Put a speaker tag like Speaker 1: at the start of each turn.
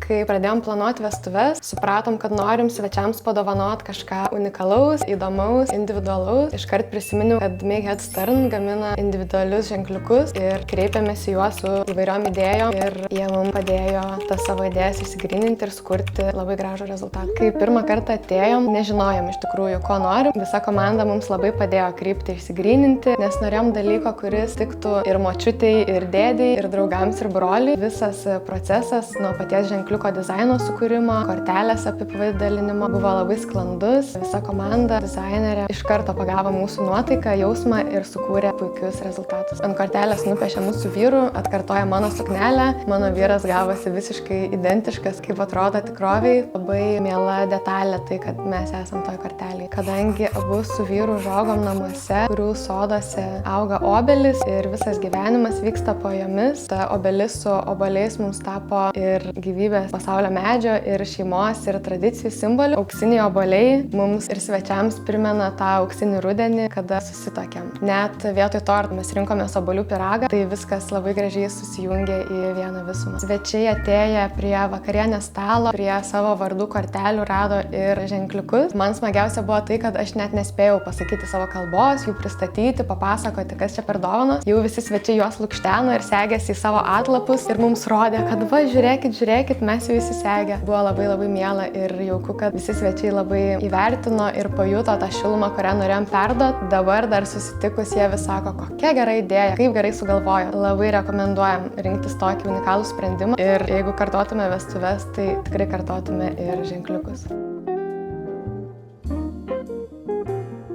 Speaker 1: Kai pradėjom planuoti vestuves, supratom, kad norim svečiams padovanot kažką unikalaus, įdomaus, individualaus. Iškart prisiminiau, kad Make Head Stern gamina individualius ženkliukus ir kreipėmės į juos su įvairiom idėjom ir jie mums padėjo tas savo idėjas išsigryninti ir sukurti labai gražų rezultatą. Kai pirmą kartą atėjom, nežinojom iš tikrųjų, ko norim. Visa komanda mums labai padėjo kryptį išsigryninti, nes norėjom dalyko, kuris tiktų ir močiutei, ir dėdei, ir draugams, ir broliui. Visas procesas nuo paties ženkliuko dizaino sukūrimo, kortelės apipavidalinimo buvo labai sklandus. Visa komanda, dizainerė iš karto pagavo mūsų nuotaiką, jausmą ir sukūrė puikius rezultatus. Ant kortelės nupiešė mūsų vyrų, atkartoja mano suknelę. Mano vyras gavosi visiškai identiškas, kaip atrodo tikroviai. Labai miela detalė tai, kad mes esam toj kortelėje. Kadangi abu su vyru žogom namuose, kurių soduose auga obelis ir visas gyvenimas vyksta po jomis. Ta obelis su oboliais mums tapo ir gyvybės pasaulio medžio, ir šeimos, ir tradicijų simbolių. Auksiniai oboliai mums ir svečiams primena tą auksinį rudenį, kada susitokėm. Net vietoj to mes rinkomės obolių pyragą, tai viskas labai gražiai susijungė į vieną visumą. Svečiai atėję prie vakarienės stalo, prie savo vardų kortelių rado ir ženkliukus. Man smagiausia buvo tai, kad aš net nespėjau pasakyti savo kalbos, jų pristatyti, papasakoti, kas čia per dovanos. Jau visi svečiai juos lukšteno ir segėsi į savo atlapus ir mums rodė, kad va, žiūrėkit, mes jau įsisegę. Buvo labai miela ir jauku, kad visi svečiai labai įvertino ir pajuto tą šilumą, kurią norėjom perduoti. Dabar dar susitikus jie vis sako, kokia gera idėja, kaip gerai sugalvojo. Labai rekomenduojam rinktis tokį unikalų sprendimą ir jeigu kartotume vestuves, tai tikrai kartotume ir ženkliukus.